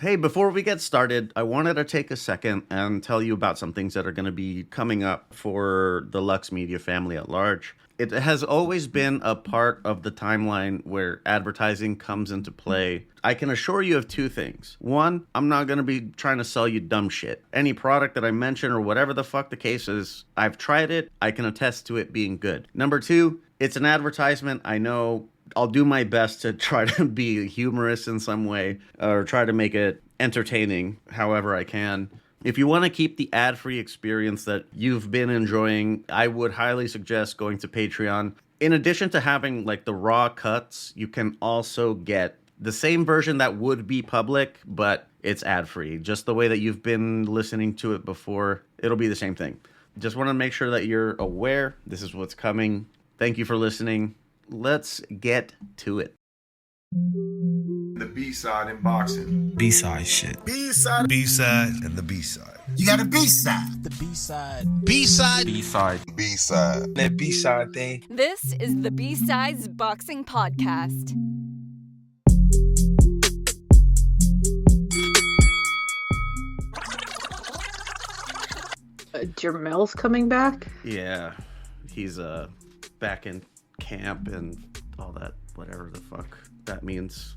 Hey, before we get started, I wanted to take a second and tell you about some things that are going to be coming up for the Lux Media family at large. It has always been a part of the timeline where advertising comes into play. I can assure you of two things. One, I'm not going to be trying to sell you dumb shit. Any product that I mention or whatever the fuck the case is, I've tried it. I can attest to it being good. Number two, it's an advertisement. I know I'll do my best to try to be humorous in some way or try to make it entertaining however I can. If you want to keep the ad-free experience that you've been enjoying, I would highly suggest going to Patreon. In addition to having like the raw cuts, you can also get the same version that would be public, but it's ad-free. Just the way that you've been listening to it before, it'll be the same thing. Just want to make sure that you're aware. This is what's coming. Thank you for listening. Let's get to it. The B-side in boxing. B-side shit. B-side. B-side. And the B-side. You got a B-side. The B-side. B-side. B-side. B-side. That B-side thing. This is the B-Sides Boxing Podcast. Jermel's coming back? Yeah, he's back in camp and all that, whatever the fuck that means.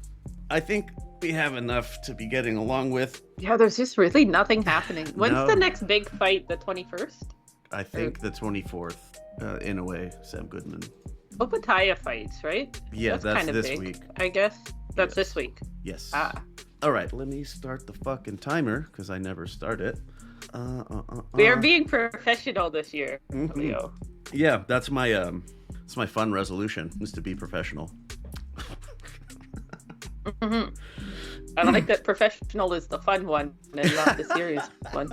I think we have enough to be getting along with. Yeah, there's just really nothing happening. When's No. the next big fight? The 21st? I think the 24th, in a way, Sam Goodman. Opataya fights, right? Yeah, that's kind of this big, week. I guess. That's Yes. this week. Yes. Ah. All right, let me start the fucking timer, because I never start it. We are being professional this year, Mhm. Leo. Yeah, that's my fun resolution, is to be professional. Mm-hmm. I like that professional is the fun one and not the serious one.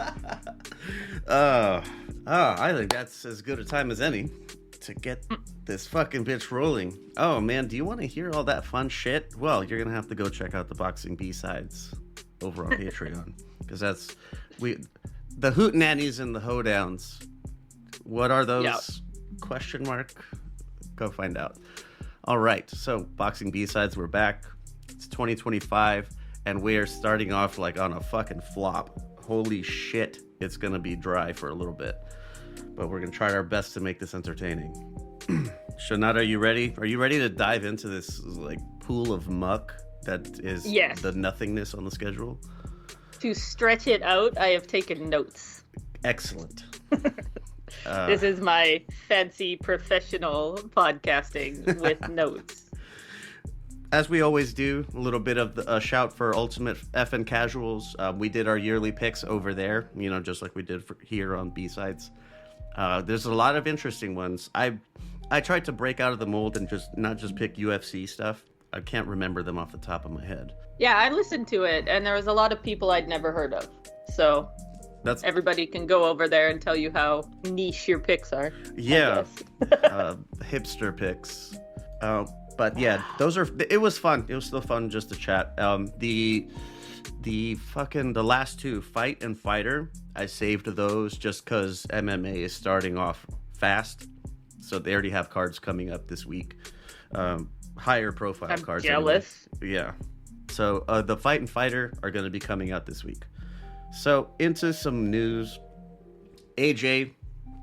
I think that's as good a time as any to get this fucking bitch rolling. Oh man, do you want to hear all that fun shit? Well, you're gonna have to go check out the Boxing B-Sides over on Patreon, because that's the hootenannies and the hoedowns. What are those? Yep. Question mark. Go find out. All right, so Boxing B-Sides, we're back. It's 2025, and we're starting off like on a fucking flop. Holy shit, it's gonna be dry for a little bit, but we're gonna try our best to make this entertaining. Shanat, are you ready? Are you ready to dive into this like pool of muck that is Yes. the nothingness on the schedule? To stretch it out, I have taken notes. Excellent. This is my fancy professional podcasting with notes. As we always do, a little bit of a shout for Ultimate Effin' Casuals. We did our yearly picks over there, just like we did here on B-Sides. There's a lot of interesting ones. I tried to break out of the mold and not just pick UFC stuff. I can't remember them off the top of my head. Yeah, I listened to it, and there was a lot of people I'd never heard of. So everybody can go over there and tell you how niche your picks are. Yeah, hipster picks. But yeah, it was fun. It was still fun just to chat. The last two, Fight and Fighter, I saved those just because MMA is starting off fast. So they already have cards coming up this week. Higher profile I'm cards. jealous. Anyway. Yeah. So the Fight and Fighter are going to be coming out this week. So into some news. AJ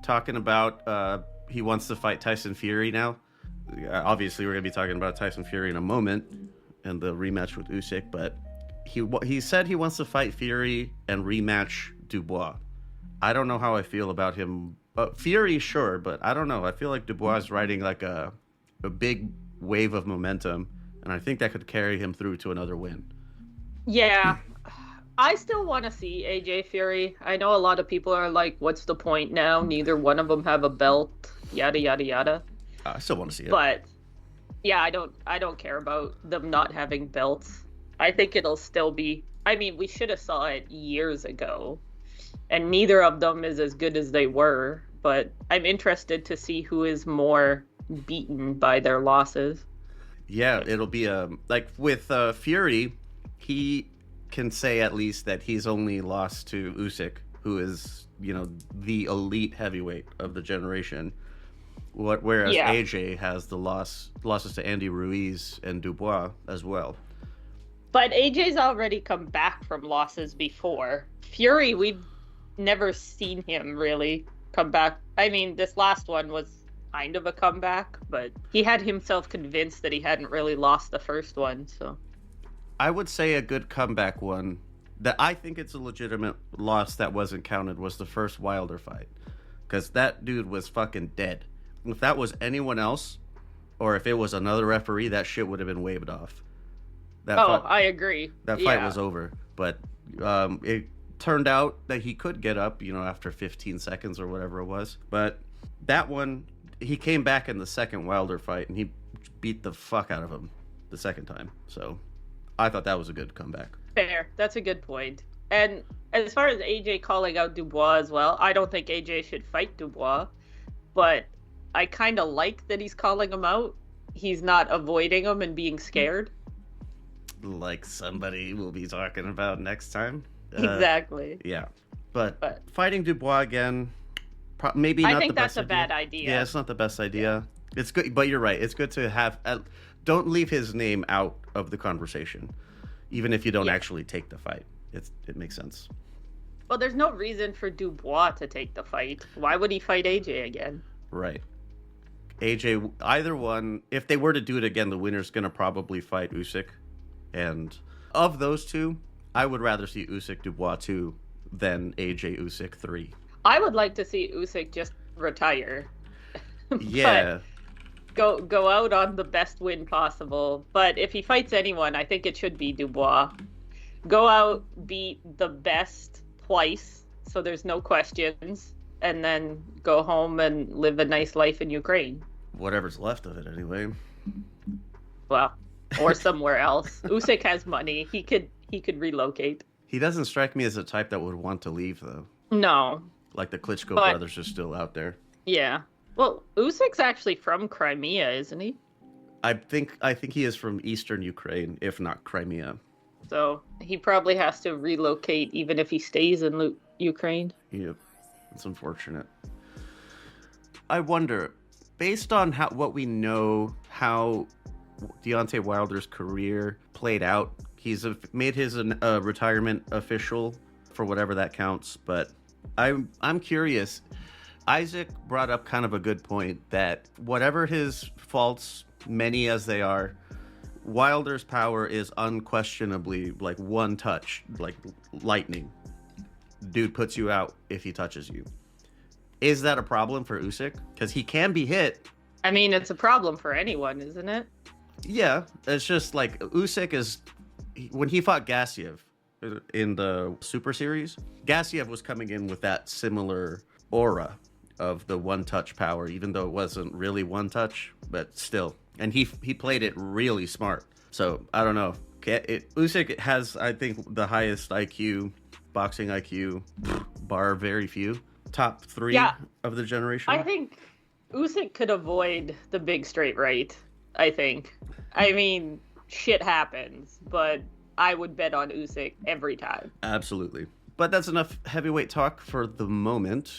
talking about he wants to fight Tyson Fury now. Obviously, we're going to be talking about Tyson Fury in a moment and the rematch with Usyk, but he said he wants to fight Fury and rematch Dubois. I don't know how I feel about him. Fury, sure, but I don't know. I feel like Dubois is riding like a big wave of momentum, and I think that could carry him through to another win. Yeah, I still want to see AJ Fury. I know a lot of people are like, what's the point now? Neither one of them have a belt, yada, yada, yada. I still want to see it. But yeah, I don't care about them not having belts. I think it'll still be, we should have saw it years ago, and neither of them is as good as they were, but I'm interested to see who is more beaten by their losses. Yeah, it'll be like with Fury, he can say at least that he's only lost to Usyk, who is, the elite heavyweight of the generation. Whereas AJ has the losses to Andy Ruiz and Dubois as well. But AJ's already come back from losses before. Fury, we've never seen him really come back. I mean, this last one was kind of a comeback, but he had himself convinced that he hadn't really lost the first one, so. I would say a good comeback one that I think it's a legitimate loss that wasn't counted was the first Wilder fight. Because that dude was fucking dead. If that was anyone else, or if it was another referee, that shit would have been waved off. I agree. That fight was over. But it turned out that he could get up, after 15 seconds or whatever it was. But that one, he came back in the second Wilder fight, and he beat the fuck out of him the second time. So I thought that was a good comeback. Fair. That's a good point. And as far as AJ calling out Dubois as well, I don't think AJ should fight Dubois, but I kind of like that he's calling him out. He's not avoiding him and being scared. Like somebody we'll be talking about next time. Exactly. Yeah. But fighting Dubois again, maybe not the best idea. I think that's a bad idea. Yeah, it's not the best idea. It's good, but you're right. It's good to have... don't leave his name out of the conversation, even if you don't actually take the fight. It makes sense. Well, there's no reason for Dubois to take the fight. Why would he fight AJ again? Right. AJ, either one, if they were to do it again, the winner's going to probably fight Usyk. And of those two, I would rather see Usyk Dubois 2 than AJ Usyk 3. I would like to see Usyk just retire. Yeah. Go out on the best win possible. But if he fights anyone, I think it should be Dubois. Go out, beat the best twice, so there's no questions, and then go home and live a nice life in Ukraine. Whatever's left of it, anyway. Well, or somewhere else. Usyk has money. He could relocate. He doesn't strike me as a type that would want to leave, though. No. Like the Klitschko brothers are still out there. Yeah. Well, Usyk's actually from Crimea, isn't he? I think he is from eastern Ukraine, if not Crimea. So he probably has to relocate even if he stays in Ukraine. Yep. It's unfortunate. I wonder, based on what we know, how Deontay Wilder's career played out, he's made his retirement official for whatever that counts. But I'm curious. Isaac brought up kind of a good point that whatever his faults, many as they are, Wilder's power is unquestionably like one touch, like lightning. Dude puts you out if he touches you. Is that a problem for Usyk? Because he can be hit. I mean, it's a problem for anyone, isn't it? Yeah, it's just like Usyk is... When he fought Gassiev in the Super Series, Gassiev was coming in with that similar aura of the one-touch power, even though it wasn't really one touch, but still. And he played it really smart. So, I don't know. Usyk has, I think, the highest IQ, boxing IQ, bar very few. Top 3 of the generation. I think Usyk could avoid the big straight right, I think. I mean, shit happens, but I would bet on Usyk every time. Absolutely. But that's enough heavyweight talk for the moment.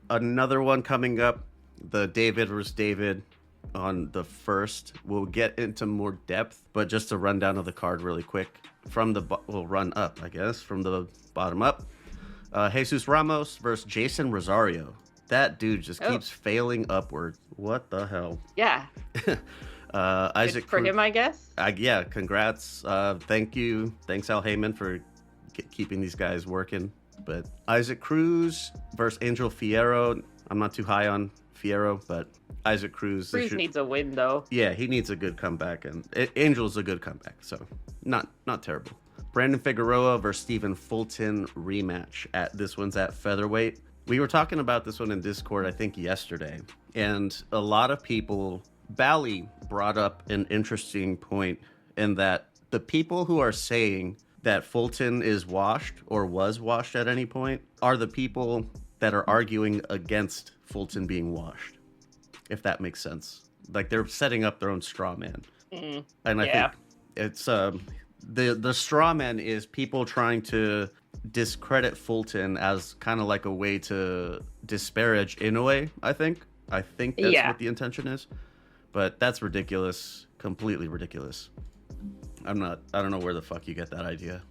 Another one coming up, the David versus David on the 1st. We'll get into more depth, but just a rundown of the card really quick. We'll run up, I guess, from the bottom up. Jesus Ramos versus Jason Rosario. That dude just keeps failing upward. What the hell? Yeah. Isaac for him, I guess. Yeah, congrats. Thank you. Thanks, Al Heyman, for keeping these guys working. But Isaac Cruz versus Angel Fierro. I'm not too high on Fierro, but Isaac Cruz. Cruz needs a win, though. Yeah, he needs a good comeback, and Angel's a good comeback, so not terrible. Brandon Figueroa versus Stephen Fulton rematch. This one's at featherweight. We were talking about this one in Discord, I think, yesterday, and a lot of people... Bally brought up an interesting point in that the people who are saying that Fulton is washed or was washed at any point are the people that are arguing against Fulton being washed, if that makes sense. Like, they're setting up their own straw man. And I think it's the straw man is people trying to discredit Fulton as kind of like a way to disparage Inoue, I think that's what the intention is. But that's ridiculous. Completely ridiculous. I don't know where the fuck you get that idea.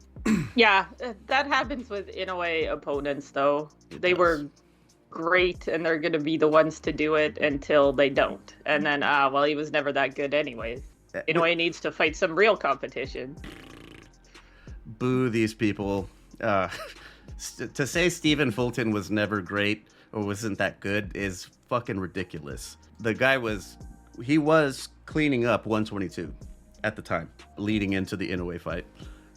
Yeah, that happens with Inoue opponents, though. They were great, and they're going to be the ones to do it until they don't. And then, well, he was never that good anyways. Inoue needs to fight some real competition. Boo these people. To say Stephen Fulton was never great or wasn't that good is fucking ridiculous. The guy was cleaning up 122 at the time, leading into the Inoue fight.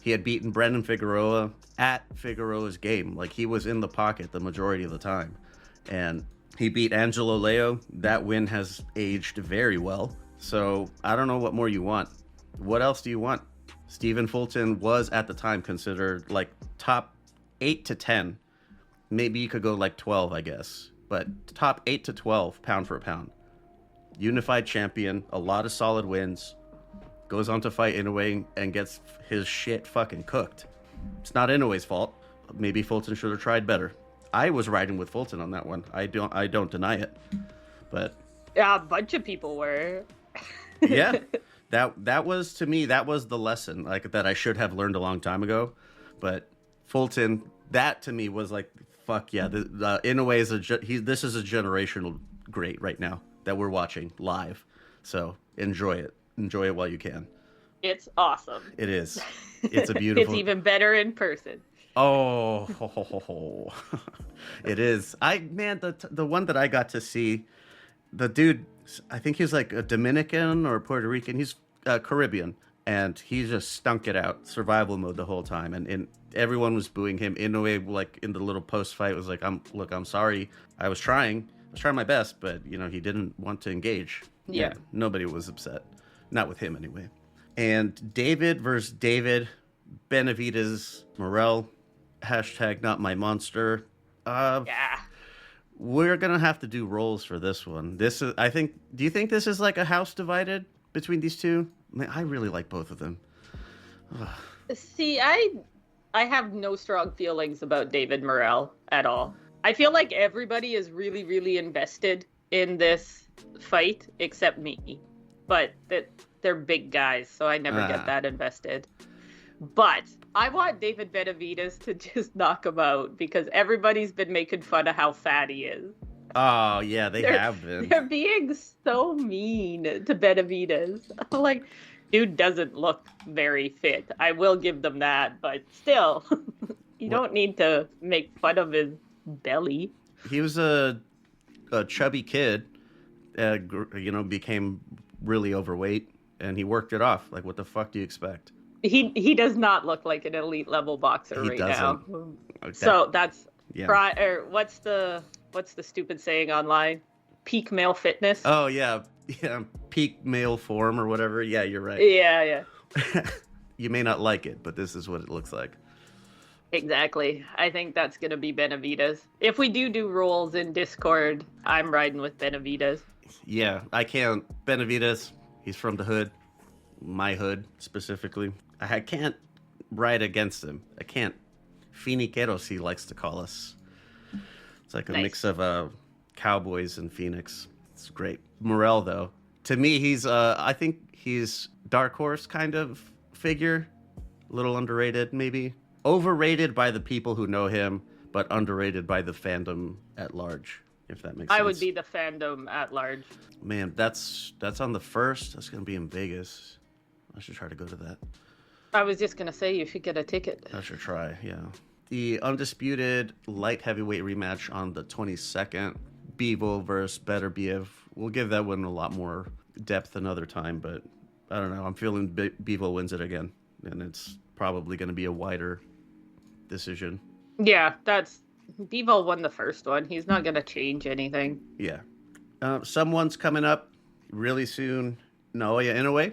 He had beaten Brendan Figueroa at Figueroa's game. Like, he was in the pocket the majority of the time. And he beat Angelo Leo. That win has aged very well. So I don't know what more you want. What else do you want? Stephen Fulton was at the time considered like top 8 to 10. Maybe you could go like 12, I guess. But top 8 to 12, pound for pound. Unified champion, a lot of solid wins. Goes on to fight Inoue and gets his shit fucking cooked. It's not Inoue's fault. Maybe Fulton should have tried better. I was riding with Fulton on that one. I don't deny it. But yeah, a bunch of people were. Yeah. That was, to me, that was the lesson like that I should have learned a long time ago. But Fulton, that to me was like, fuck yeah. The Inoue is this is a generational great right now that we're watching live. So enjoy it. Enjoy it while you can. It's awesome. It is. It's a beautiful. It's even better in person. Oh, it is. The one that I got to see, the dude, I think he's like a Dominican or Puerto Rican. He's Caribbean, and he just stunk it out, survival mode the whole time, and everyone was booing him. Inoue, like in the little post fight, was like, I'm sorry, I was trying my best, but he didn't want to engage. Yeah, nobody was upset. Not with him, anyway. And David versus David, Benavidez, Morel, hashtag not my monster. Yeah. We're going to have to do roles for this one. Do you think this is like a house divided between these two? I really like both of them. See, I have no strong feelings about David Morel at all. I feel like everybody is really, really invested in this fight except me. But they're big guys, so I never get that invested. But I want David Benavidez to just knock him out because everybody's been making fun of how fat he is. Oh, yeah, they have been. They're being so mean to Benavidez. Like, dude doesn't look very fit. I will give them that, but still, you don't need to make fun of his belly. He was a chubby kid, became really overweight, and he worked it off. Like, what the fuck do you expect? He does not look like an elite level boxer now. Okay. So that's or what's the stupid saying online? Peak male fitness. Oh yeah, peak male form or whatever. Yeah, you're right. Yeah. You may not like it, but this is what it looks like. Exactly. I think that's gonna be Benavidez. If we do roles in Discord, I'm riding with Benavidez. Yeah, I can't. Benavidez, he's from the hood. My hood, specifically. I can't ride against him. I can't. Finiqueros, he likes to call us. It's like a mix of cowboys and Phoenix. It's great. Morel, though. To me, I think he's dark horse kind of figure. A little underrated, maybe. Overrated by the people who know him, but underrated by the fandom at large. If that makes sense. I would be the fandom at large. Man, that's on the 1st. That's going to be in Vegas. I should try to go to that. I was just going to say you should get a ticket. I should try, yeah. The undisputed light heavyweight rematch on the 22nd. Bivol versus Beterbiev. We'll give that one a lot more depth another time, but I don't know. I'm feeling Bivol wins it again, and it's probably going to be a wider decision. Yeah, Bivol won the first one. He's not going to change anything. Yeah. Someone's coming up really soon. Naoya Inoue,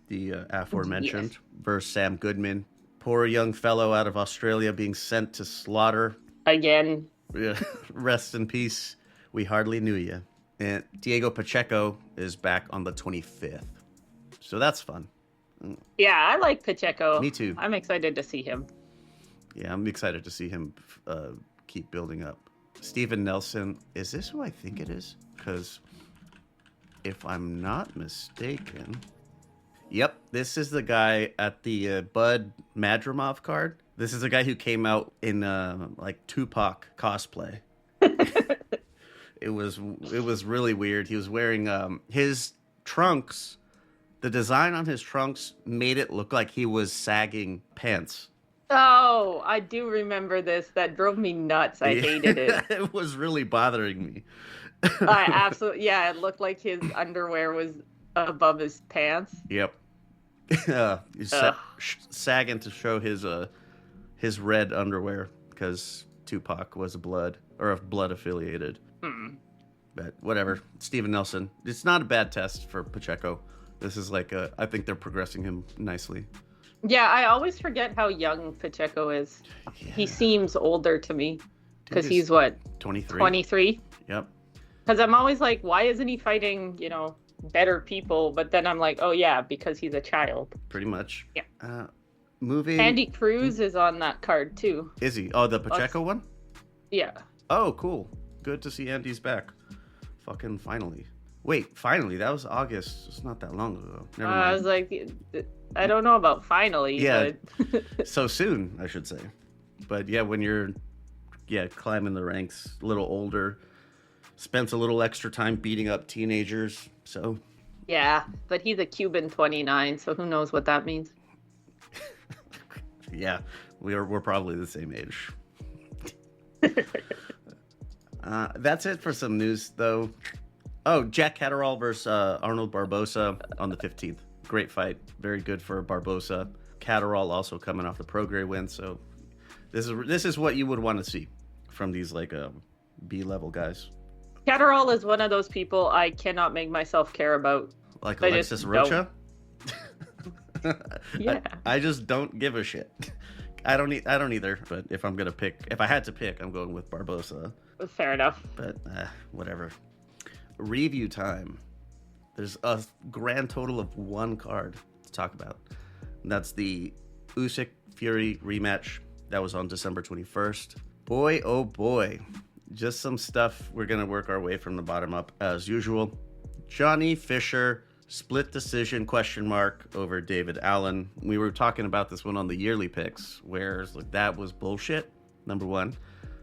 the aforementioned, versus Sam Goodman. Poor young fellow out of Australia being sent to slaughter. Again. Rest in peace. We hardly knew you. And Diego Pacheco is back on the 25th. So that's fun. Yeah, I like Pacheco. Me too. I'm excited to see him. Yeah, I'm excited to see him keep building up. Steven Nelson, is this who I think it is? Because if I'm not mistaken, Yep, this is the guy at the Bud Madrimov card. This is a guy who came out in like Tupac cosplay. It was really weird. He was wearing his trunks. The design on his trunks made it look like he was sagging pants. Oh, I do remember this. That drove me nuts. I hated it. It was really bothering me. I absolutely, yeah, it looked like his underwear was above his pants. Yep. He's sagging to show his red underwear because Tupac was blood affiliated. But whatever. Steven Nelson. It's not a bad test for Pacheco. This is like I think they're progressing him nicely. Yeah, I always forget how young Pacheco is. Yeah. He seems older to me because he's what? 23. 23? Yep. Because I'm always like, why isn't he fighting, better people? But then I'm like, oh yeah, because he's a child. Pretty much. Yeah. Moving. Andy Cruz is on that card too. Is he? Oh, the Pacheco one? Yeah. Oh, cool. Good to see Andy's back. Fucking finally. Wait, finally? That was August. It's not that long ago. Never mind. I was like, I don't know about finally. Yeah. But... So soon, I should say. But yeah, when you're climbing the ranks, a little older, spent a little extra time beating up teenagers, so. Yeah, but he's a Cuban 29, so who knows what that means. Yeah, we're probably the same age. That's it for some news, though. Oh, Jack Catterall versus Arnold Barbosa on the 15th. Great fight. Very good for Barbosa. Catterall also coming off the Prograis win, so this is what you would want to see from these like B-level guys. Catterall is one of those people I cannot make myself care about. Like I Alexis just Rocha? Yeah. I just don't give a shit. I don't either, but if I had to pick, I'm going with Barbosa. Fair enough. But whatever. Review time. There's a grand total of one card to talk about. And that's the Usyk Fury rematch that was on December 21st. Boy, oh boy. Just some stuff. We're going to work our way from the bottom up as usual. Johnny Fisher, split decision ? Over David Allen. We were talking about this one on the yearly picks, where like, that was bullshit, number one.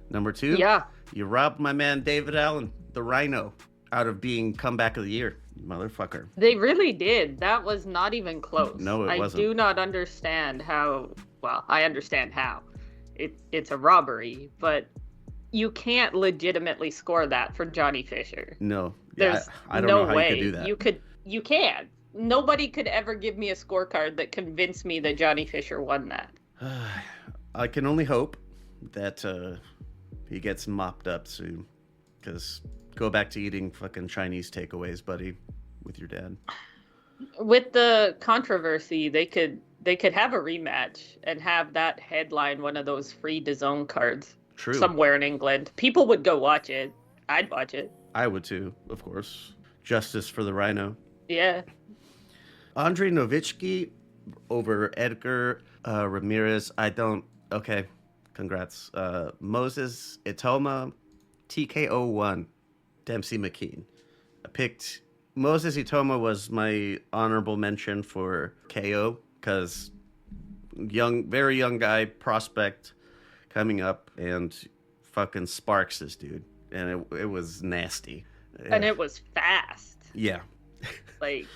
Number two, Yeah. You robbed my man David Allen, the Rhino, out of being comeback of the year, motherfucker. They really did. That was not even close. No, it wasn't. I do not understand how. Well, I understand how. It's a robbery, but you can't legitimately score that for Johnny Fisher. No, There's I don't no know how way you could do that. You can't. Nobody could ever give me a scorecard that convinced me that Johnny Fisher won that. I can only hope that he gets mopped up soon. Because go back to eating fucking Chinese takeaways, buddy, with your dad. With the controversy, they could have a rematch and have that headline one of those free DAZN cards. True. Somewhere in England. People would go watch it. I'd watch it. I would too, of course. Justice for the Rhino. Yeah. Andrei Nowitzki over Edgar Ramirez. Okay, congrats. Moses Itoma, TKO1, Dempsey McKean. I picked Moses Itoma was my honorable mention for KO because very young guy, prospect coming up and fucking sparks this dude. And it was nasty. And it was fast. Yeah. Like,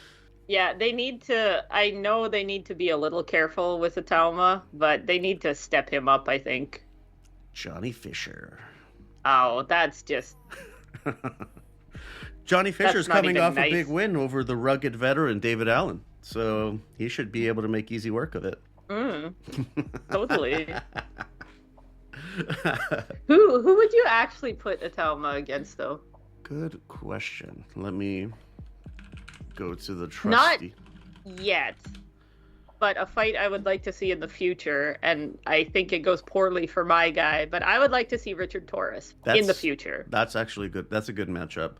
yeah, I know they need to be a little careful with Itoma, but they need to step him up, I think. Johnny Fisher. Oh, that's just... Johnny Fisher's coming off nice. a big win over the rugged veteran David Allen, so he should be able to make easy work of it. Totally. Who would you actually put Itoma against, though? Good question. Let me go to the trusty. Not yet, but a fight I would like to see in the future, and I think it goes poorly for my guy, but I would like to see Richard Torres in the future. That's actually good. That's a good matchup.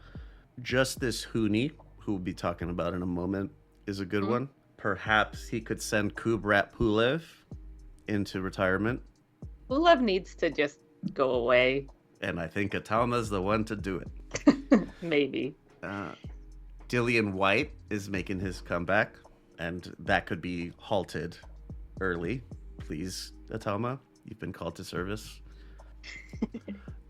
Justice Hooney, who we'll be talking about in a moment, is a good one. Perhaps he could send Kubrat Pulev into retirement. Pulev needs to just go away. And I think Itama's the one to do it. Maybe. Dillian White is making his comeback and that could be halted early. Please, Atama, you've been called to service.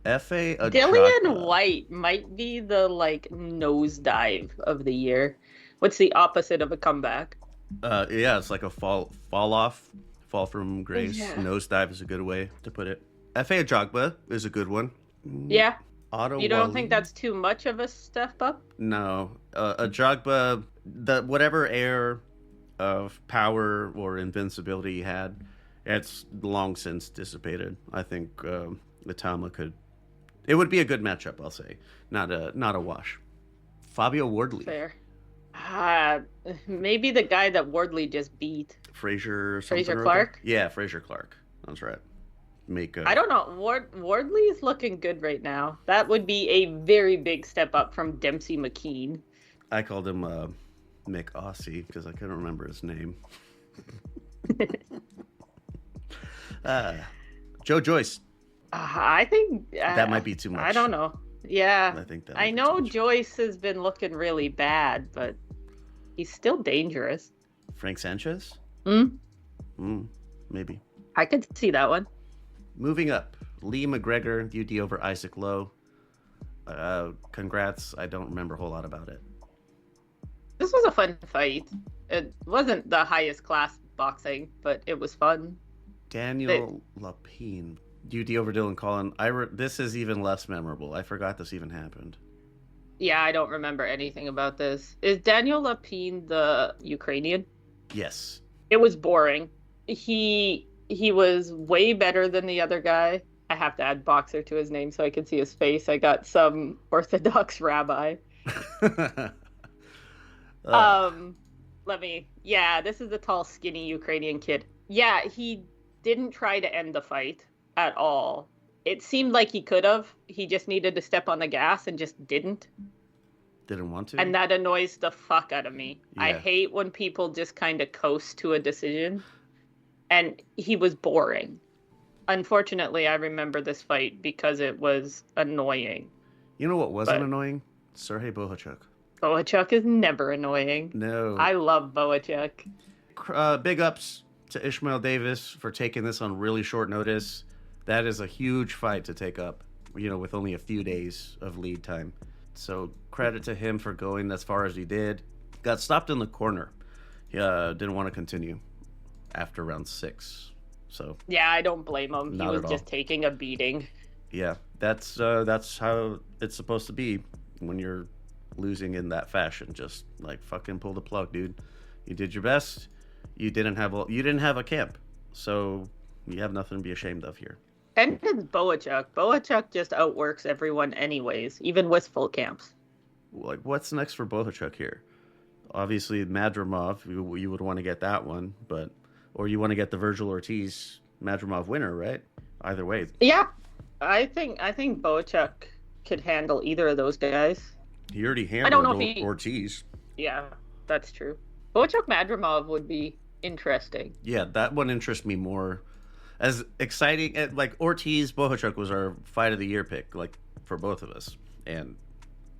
F.A. Dillian Ajagba. White might be the nosedive of the year. What's the opposite of a comeback? Yeah, it's like a fall from grace. Yeah. Nosedive is a good way to put it. F.A. Ajagba is a good one. Yeah. Otto You don't Wally. think that's too much of a step up? No. Ajagba, whatever air of power or invincibility he had, it's long since dissipated. I think Atama could... It would be a good matchup, I'll say. Not a wash. Fabio Wardley. Fair. Maybe the guy that Wardley just beat. Fraser something Fraser or other? Clark? Yeah, Fraser Clark. That's right. I don't know. Wardley's looking good right now. That would be a very big step up from Dempsey McKean. I called him Mick Aussie because I couldn't remember his name. Joe Joyce. I think That might be too much. I don't know. Yeah, I think that. I know Joyce has been looking really bad, but he's still dangerous. Frank Sanchez. Maybe. I could see that one. Moving up, Lee McGregor, UD over Isaac Lowe. Congrats. I don't remember a whole lot about it. This was a fun fight. It wasn't the highest class boxing, but it was fun. Daniel Lapine, UD over Dylan Collin. This is even less memorable. I forgot this even happened. Yeah, I don't remember anything about this. Is Daniel Lapine the Ukrainian? Yes. It was boring. He was way better than the other guy. I have to add boxer to his name so I can see his face. I got some Orthodox rabbi. This is the tall, skinny Ukrainian kid. Yeah, he didn't try to end the fight at all. It seemed like he could have. He just needed to step on the gas and just didn't. Didn't want to? And that annoys the fuck out of me. Yeah. I hate when people just kind of coast to a decision. And he was boring. Unfortunately, I remember this fight because it was annoying. You know what wasn't annoying? Sergey Bohachuk. Bohachuk is never annoying. No. I love Bohachuk. Big ups to Ishmael Davis for taking this on really short notice. That is a huge fight to take up, with only a few days of lead time. So credit to him for going as far as he did. Got stopped in the corner. Didn't want to continue after round 6. So yeah, I don't blame him. Not He was at just all. taking a beating. yeah, that's how it's supposed to be when you're losing in that fashion. Just like fucking pull the plug, dude. You did your best. You didn't have a camp, so you have nothing to be ashamed of here. And it's Bohachuk. Bohachuk just outworks everyone anyways, even with full camps. Like, what's next for Bohachuk here? Obviously, Madrimov, you would want to get that one, or you want to get the Virgil Ortiz Madrimov winner, right? Either way. Yeah, I think Bohachuk could handle either of those guys. He already I don't know handled if he- Ortiz. Yeah, that's true. Bohachuk Madrimov would be interesting. Yeah, that one interests me more. As exciting, like Ortiz Bohachuk was our fight of the year pick, like for both of us, and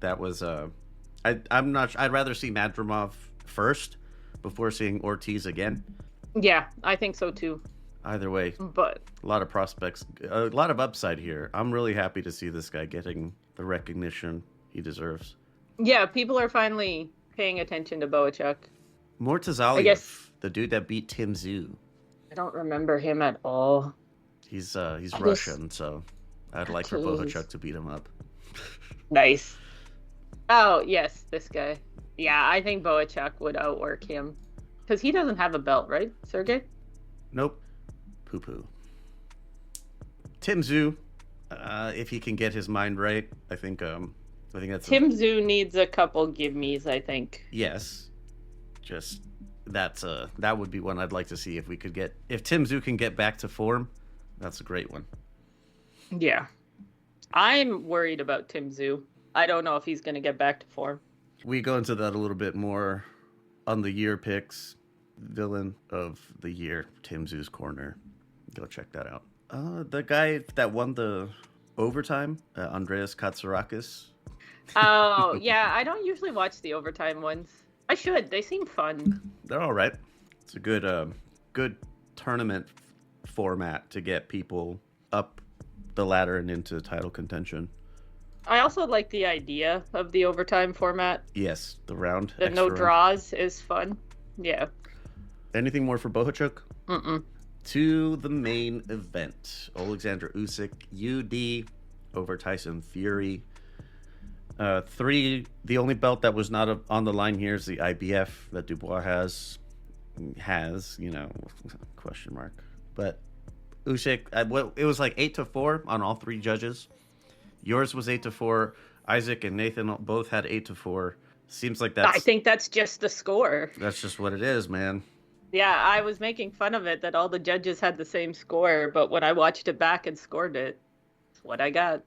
that was I'm not. I'd rather see Madrimov first before seeing Ortiz again. Yeah, I think so too. Either way, But a lot of prospects, a lot of upside here. I'm really happy to see this guy getting the recognition he deserves. yeah, people are finally paying attention to Bohachuk. Mortazaliev, guess- the dude that beat Tim Zhu. I don't remember him at all. He's guess- Russian, so I'd like for Jeez. Bohachuk to beat him up. Nice. Oh, yes, this guy. Yeah, I think Bohachuk would outwork him. Because he doesn't have a belt, right, Sergey? Nope. Poo-poo. Tim Zhu, if he can get his mind right, I think that's Tim Zhu needs a couple give-me's, I think. yes. Just that would be one I'd like to see if Tim Zhu can get back to form. That's a great one. Yeah. I'm worried about Tim Zhu. I don't know if he's going to get back to form. We go into that a little bit more on the year picks. Villain of the year, Tim Zhu's corner. Go check that out. The guy that won the overtime, Andreas Katsarakis. Oh, yeah, I don't usually watch the overtime ones. I should. They seem fun. They're all right. It's a good tournament format to get people up the ladder and into title contention. I also like the idea of the overtime format. Yes, the round. The no extra round. draws is fun. Yeah. Anything more for Bohachuk? Mm-mm. To the main event. Alexander Usyk, UD over Tyson Fury. The only belt that was not on the line here is the IBF that Dubois has, question mark. But Usyk, it was like 8-4 on all three judges. Yours was 8-4. Isaac and Nathan both had 8-4. Seems like I think that's just the score. That's just what it is, man. Yeah, I was making fun of it that all the judges had the same score, but when I watched it back and scored it, it's what I got.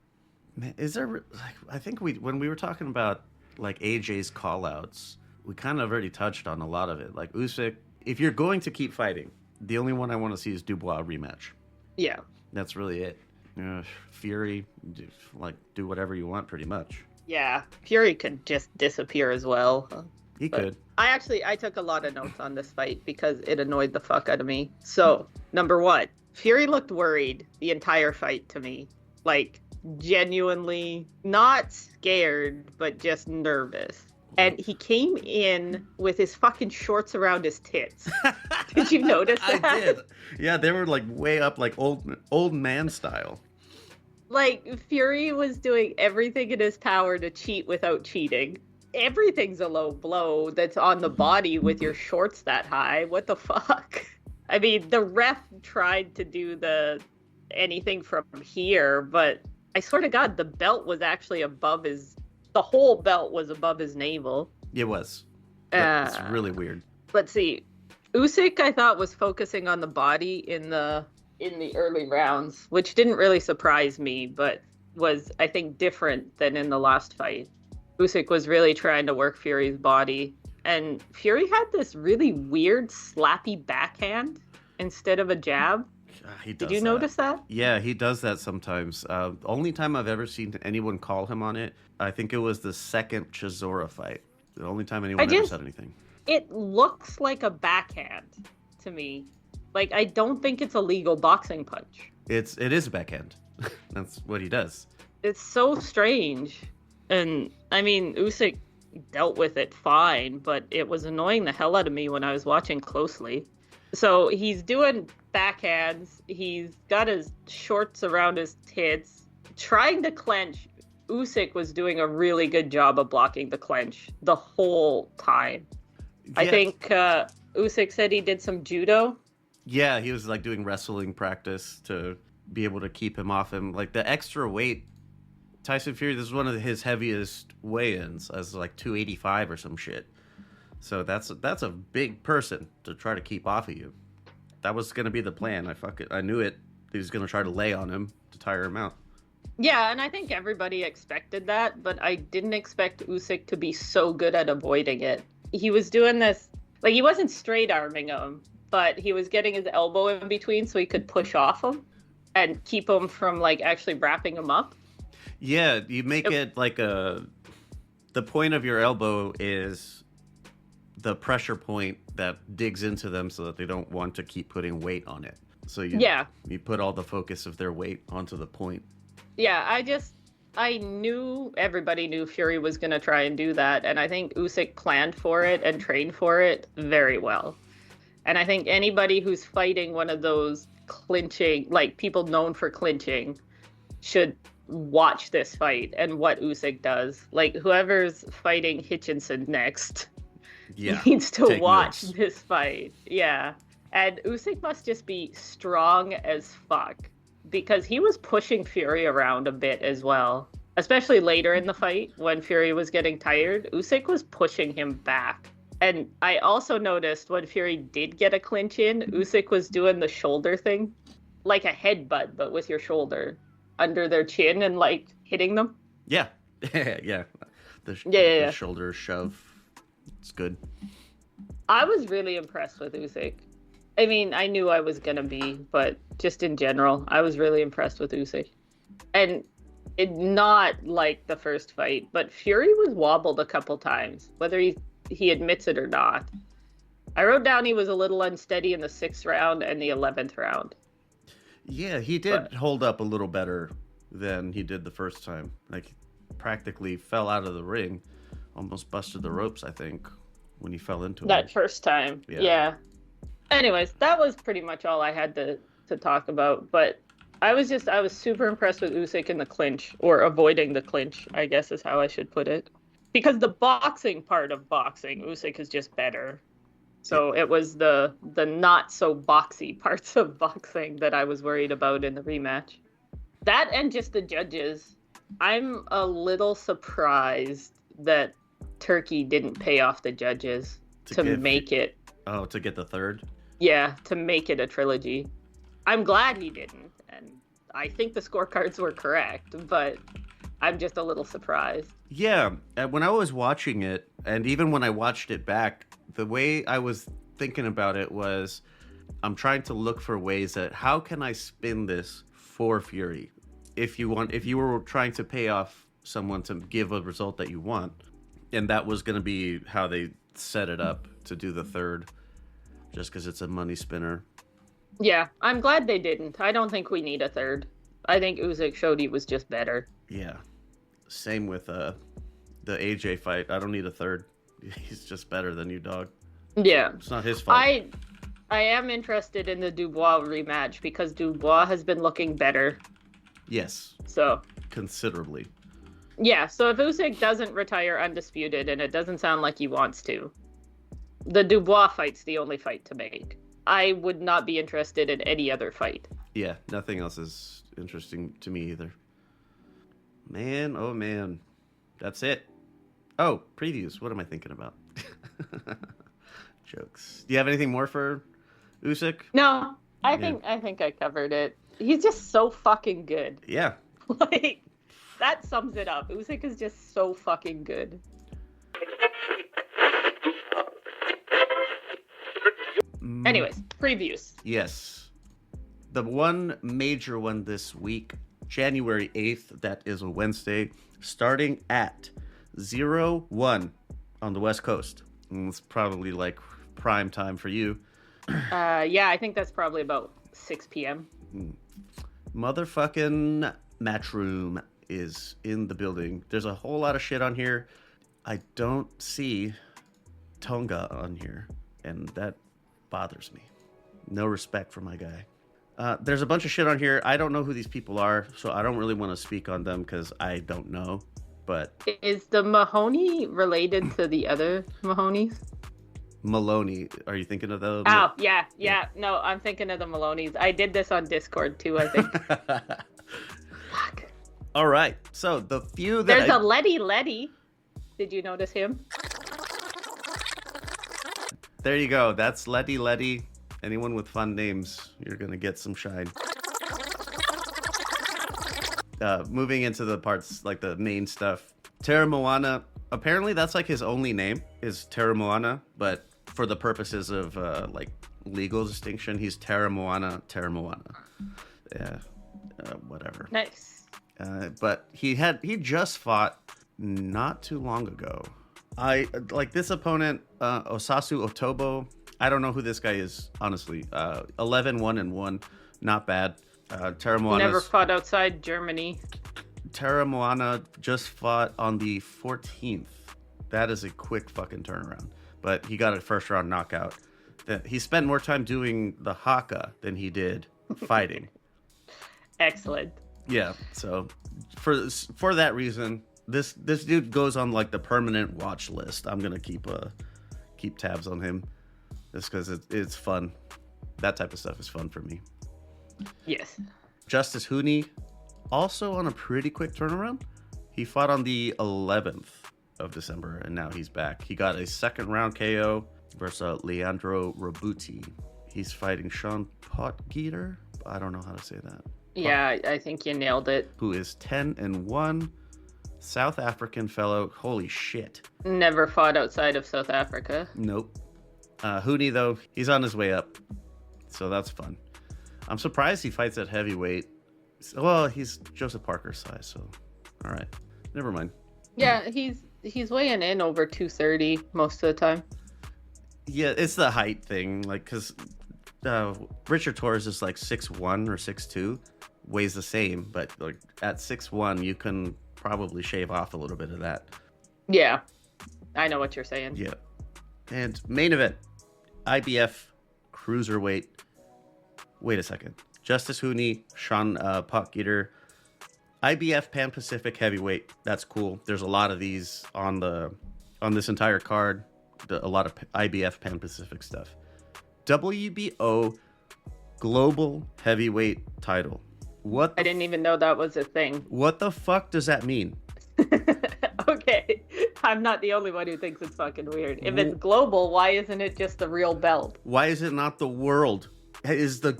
Man, is there I think when we were talking about like AJ's call-outs, we kind of already touched on a lot of it. Like Usyk, if you're going to keep fighting, the only one I want to see is Dubois rematch. Yeah. That's really it. Fury, do whatever you want, pretty much. Yeah, Fury could just disappear as well. He could. I took a lot of notes on this fight because it annoyed the fuck out of me. So, number one, Fury looked worried the entire fight to me. Like, genuinely not scared, but just nervous. And he came in with his fucking shorts around his tits. Did you notice that? I did. Yeah, they were like way up, like old man style. Like, Fury was doing everything in his power to cheat without cheating. Everything's a low blow that's on the body with your shorts that high. What the fuck? I mean, the ref tried to do anything from here, but I swear to God, the belt was actually the whole belt was above his navel. It was. It's really weird. Let's see. Usyk, I thought, was focusing on the body in the early rounds, which didn't really surprise me, but was, I think, different than in the last fight. Usyk was really trying to work Fury's body, and Fury had this really weird slappy backhand instead of a jab. Did you notice that? Yeah, he does that sometimes. Only time I've ever seen anyone call him on it, I think it was the second Chisora fight. The only time anyone ever said anything. It looks like a backhand to me. Like, I don't think it's a legal boxing punch. It is a backhand. That's what he does. It's so strange. And, I mean, Usyk dealt with it fine, but it was annoying the hell out of me when I was watching closely. So he's doing backhands. He's got his shorts around his tits, trying to clench. Usyk was doing a really good job of blocking the clench the whole time. Yeah. I think Usyk said he did some judo. Yeah, he was like doing wrestling practice to be able to keep him off him. Like the extra weight, Tyson Fury, this is one of his heaviest weigh-ins, as like 285 or some shit. So that's a big person to try to keep off of you. That was going to be the plan. I knew it. He was going to try to lay on him to tire him out. Yeah, and I think everybody expected that, but I didn't expect Usyk to be so good at avoiding it. He was doing this, like, he wasn't straight arming him, but he was getting his elbow in between so he could push off him and keep him from, like, actually wrapping him up. Yeah, you make it like the point of your elbow is the pressure point that digs into them so that they don't want to keep putting weight on it. So you put all the focus of their weight onto the point. Yeah, I knew everybody knew Fury was going to try and do that, and I think Usyk planned for it and trained for it very well. And I think anybody who's fighting one of those clinching, like people known for clinching, should watch this fight and what Usyk does. Like, whoever's fighting Hitchinson next needs to watch this fight. Yeah. And Usyk must just be strong as fuck, because he was pushing Fury around a bit as well. Especially later in the fight when Fury was getting tired, Usyk was pushing him back. And I also noticed when Fury did get a clinch in, Usyk was doing the shoulder thing, like a headbutt, but with your shoulder under their chin and like hitting them. Yeah. Yeah. The shoulder shove. It's good. I was really impressed with Usyk. I mean, I knew I was going to be, but just in general, I was really impressed with Usyk. And it not like the first fight, but Fury was wobbled a couple times. Whether he admits it or not. I wrote down he was a little unsteady in the 6th round and the 11th round. Yeah, he did hold up a little better than he did the first time. Like, practically fell out of the ring, almost busted the ropes, I think, when he fell into it. That first time, yeah. Anyways, that was pretty much all I had to talk about. But I was super impressed with Usyk in the clinch, or avoiding the clinch, I guess is how I should put it. Because the boxing part of boxing, Usyk is just better. So it was the not so boxy parts of boxing that I was worried about in the rematch. That and just the judges. I'm a little surprised that Turkey didn't pay off the judges to make it. Oh, to get the third? Yeah, to make it a trilogy. I'm glad he didn't. And I think the scorecards were correct, but I'm just a little surprised. Yeah, when I was watching it, and even when I watched it back, the way I was thinking about it was, I'm trying to look for ways that, how can I spin this for Fury? If you were trying to pay off someone to give a result that you want, and that was going to be how they set it up to do the third, just because it's a money spinner. Yeah, I'm glad they didn't. I don't think we need a third. I think Usyk showed he was just better. Yeah. Same with the AJ fight. I don't need a third. He's just better than you, dog. Yeah. It's not his fault. I am interested in the Dubois rematch because Dubois has been looking better. Yes. So. Considerably. Yeah, so if Usyk doesn't retire undisputed, and it doesn't sound like he wants to, the Dubois fight's the only fight to make. I would not be interested in any other fight. Yeah, nothing else is interesting to me either. Man, oh man. That's it. Oh, previews. What am I thinking about? Jokes. Do you have anything more for Usyk? No, I think I covered it. He's just so fucking good. Yeah. Like, that sums it up. Usyk is just so fucking good. Anyways, previews. Yes. The one major one this week, January 8th, that is a Wednesday, starting at 01 on the West Coast. And it's probably like prime time for you. Yeah, I think that's probably about 6 p.m. Motherfucking Matchroom is in the building. There's a whole lot of shit on here. I don't see Tonga on here, and that bothers me. No respect for my guy. There's a bunch of shit on here. I don't know who these people are, so I don't really want to speak on them because I don't know. But is the Mahoney related to the other Mahonies? Maloney, are you thinking of those? Oh, yeah. No, I'm thinking of the Maloney's. I did this on Discord too, I think. Fuck. All right. So the few that there's a Letty. Did you notice him? There you go. That's Letty. Anyone with fun names, you're gonna get some shine. Moving into the parts, like the main stuff. Terra Moana, apparently that's like his only name, is Terra Moana, but for the purposes of like legal distinction, he's Terra Moana. Yeah, whatever. Nice. But he just fought not too long ago. I like this opponent, Osasu Otobo. I don't know who this guy is, honestly. 11-1-1, not bad. Terra Moana never fought outside Germany. Terra Moana just fought on the 14th. That is a quick fucking turnaround. But he got a first round knockout. He spent more time doing the haka than he did fighting. Excellent. Yeah, so for that reason, this dude goes on like the permanent watch list. I'm gonna keep tabs on him, just because it's fun. That type of stuff is fun for me. Yes. Justice Hooney, also on a pretty quick turnaround. He fought on the 11th of December, and now he's back. He got a second round KO versus Leandro Robuti. He's fighting Sean Potgieter. I don't know how to say that. Yeah, I think you nailed it. Who is 10-1, South African fellow. Holy shit. Never fought outside of South Africa. Nope. Hooney, though, he's on his way up, so that's fun. I'm surprised he fights at heavyweight. Well, he's Joseph Parker's size, so all right. Never mind. Yeah, he's he's weighing in over 230 most of the time. Yeah, it's the height thing. Like, because Richard Torres is like 6'1" or 6'2", weighs the same, but like at 6'1", you can probably shave off a little bit of that. Yeah, I know what you're saying. Yeah. And main event, IBF cruiserweight. Wait a second. Justice Hooney, Sean Potgieter, IBF Pan Pacific heavyweight. That's cool. There's a lot of these on this entire card. A lot of IBF Pan Pacific stuff. WBO global heavyweight title. What? I didn't even know that was a thing. What the fuck does that mean? Okay, I'm not the only one who thinks it's fucking weird. If it's global, why isn't it just the real belt? Why is it not the world? Is the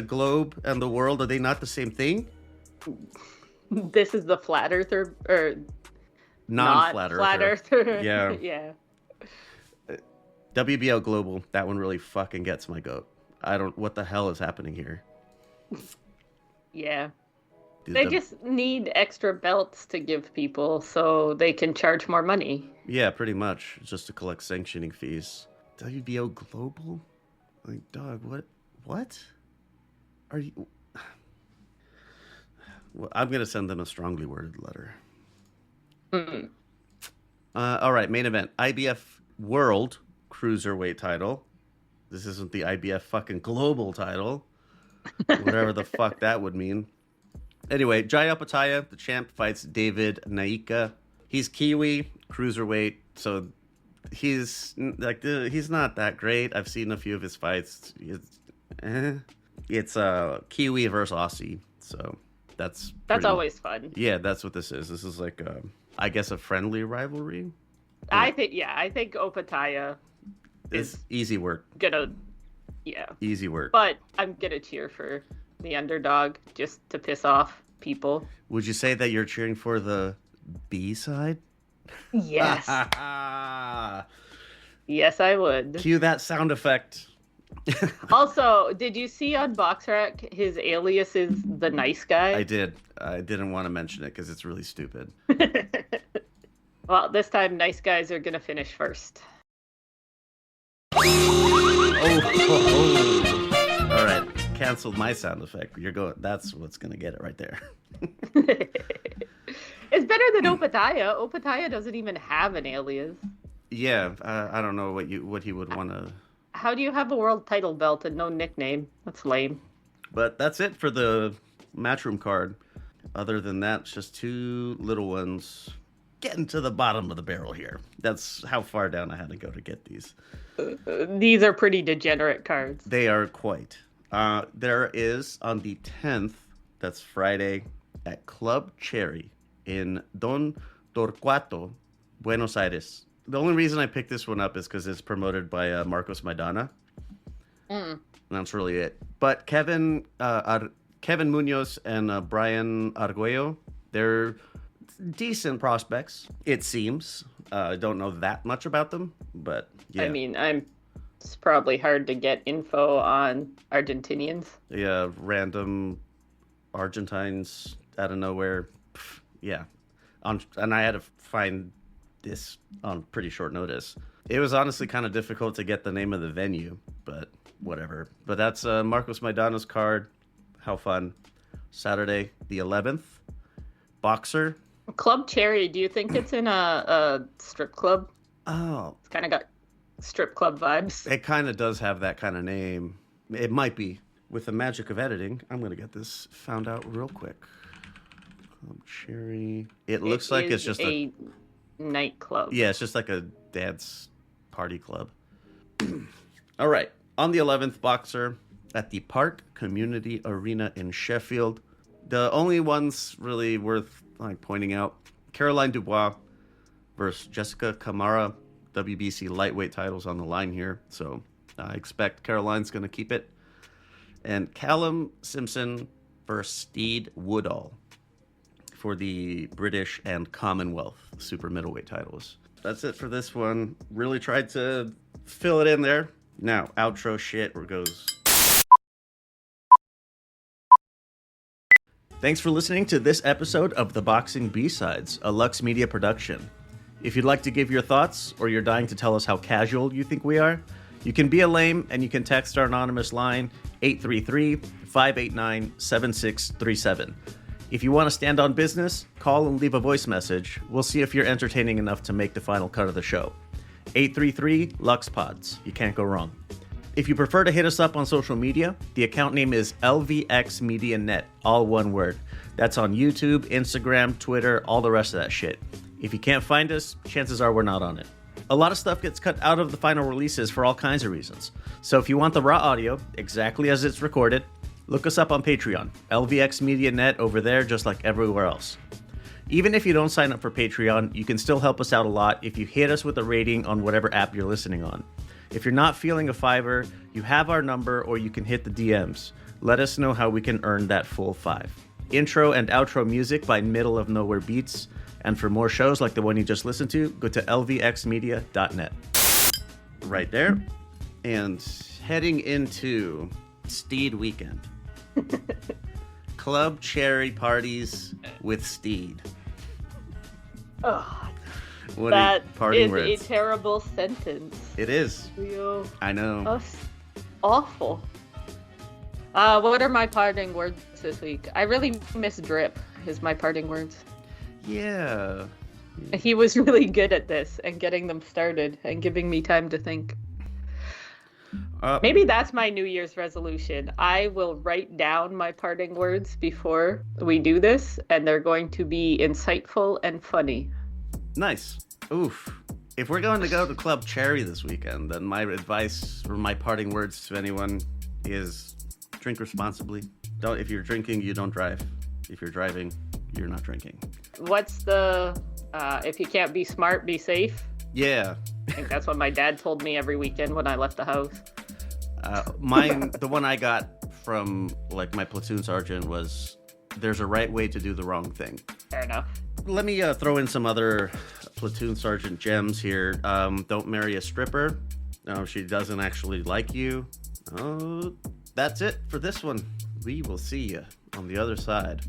globe and the world, are they not the same thing? This is the flat earther or Non-flat not flat earther. Yeah. Yeah. WBO global. That one really fucking gets my goat. What the hell is happening here? Yeah. Dude, They just need extra belts to give people so they can charge more money. Yeah, pretty much. Just to collect sanctioning fees. WBO global? Like, dog, what? Are you... Well, I'm going to send them a strongly worded letter. Mm. All right, main event. IBF World Cruiserweight title. This isn't the IBF fucking global title. Whatever the fuck that would mean. Anyway, Jai Opetaia, the champ, fights David Naika. He's Kiwi, cruiserweight, so he's not that great. I've seen a few of his fights. It's Kiwi versus Aussie, so that's always fun. Yeah, that's what this is. This is like I guess a friendly rivalry. I think Opetaia It's easy work. Easy work. But I'm gonna cheer for the underdog just to piss off people. Would you say that you're cheering for the B side? Yes. Yes, I would. Cue that sound effect. Also, did you see on BoxRec his alias is the nice guy? I did. I didn't want to mention it because it's really stupid. Well, this time nice guys are gonna finish first. Oh. All right, canceled my sound effect. That's what's gonna get it right there. It's better than Opetaia. Opetaia doesn't even have an alias. Yeah, I don't know what he would want to. How do you have a world title belt and no nickname? That's lame. But that's it for the Matchroom card. Other than that, it's just two little ones getting to the bottom of the barrel here. That's how far down I had to go to get these. These are pretty degenerate cards. They are quite. There is on the 10th, that's Friday, at Club Cherry in Don Torcuato, Buenos Aires. The only reason I picked this one up is because it's promoted by Marcos Maidana. And that's really it. But Kevin Munoz and Brian Arguello, they're decent prospects, it seems. I don't know that much about them, but yeah. I mean, it's probably hard to get info on Argentinians. Yeah, random Argentines out of nowhere. Yeah. And I had to find this on pretty short notice. It was honestly kind of difficult to get the name of the venue, but whatever. But that's Marcos Maidana's card. How fun. Saturday the 11th. Boxer. Club Cherry, do you think it's in a strip club? Oh. It's kind of got strip club vibes. It kind of does have that kind of name. It might be. With the magic of editing, I'm going to get this found out real quick. Club Cherry. It looks like it's just a nightclub. Yeah, it's just like a dance party club. All right. On the 11th, Boxer at the Park Community Arena in Sheffield. The only ones really worth pointing out, Caroline Dubois versus Jessica Camara. WBC lightweight titles on the line here, so I expect Caroline's going to keep it. And Callum Simpson versus Steed Woodall for the British and Commonwealth super middleweight titles. That's it for this one. Really tried to fill it in there. Now, outro shit where it goes. Thanks for listening to this episode of The Boxing B-Sides, a Lux Media production. If you'd like to give your thoughts, or you're dying to tell us how casual you think we are, you can be a lame and you can text our anonymous line 833-589-7637. If you want to stand on business, call and leave a voice message. We'll see if you're entertaining enough to make the final cut of the show. 833-LUXPODS. You can't go wrong. If you prefer to hit us up on social media, the account name is LVX Media Net, all one word. That's on YouTube, Instagram, Twitter, all the rest of that shit. If you can't find us, chances are we're not on it. A lot of stuff gets cut out of the final releases for all kinds of reasons. So if you want the raw audio, exactly as it's recorded, look us up on Patreon, LVX Media Net over there just like everywhere else. Even if you don't sign up for Patreon, you can still help us out a lot if you hit us with a rating on whatever app you're listening on. If you're not feeling a $5, you have our number or you can hit the DMs. Let us know how we can earn that full $5. Intro and outro music by Middle of Nowhere Beats. And for more shows like the one you just listened to, go to lvxmedia.net. Right there. And heading into Steed Weekend. Club Cherry parties with Steed. Oh, What that parting is words? a terrible sentence. It is. Real. I know. That's awful. What are my parting words this week? I really miss Drip, is my parting words. Yeah. He was really good at this and getting them started and giving me time to think. Maybe that's my New Year's resolution. I will write down my parting words before we do this, and they're going to be insightful and funny. Nice. Oof. If we're going to go to Club Cherry this weekend, then my advice or my parting words to anyone is drink responsibly. If you're drinking, you don't drive. If you're driving, you're not drinking. What's the, if you can't be smart, be safe? Yeah. I think that's what my dad told me every weekend when I left the house. The one I got from like my platoon sergeant was, there's a right way to do the wrong thing. Fair enough. Let me throw in some other platoon sergeant gems here. Don't marry a stripper. No, she doesn't actually like you. Oh, that's it for this one. We will see you on the other side.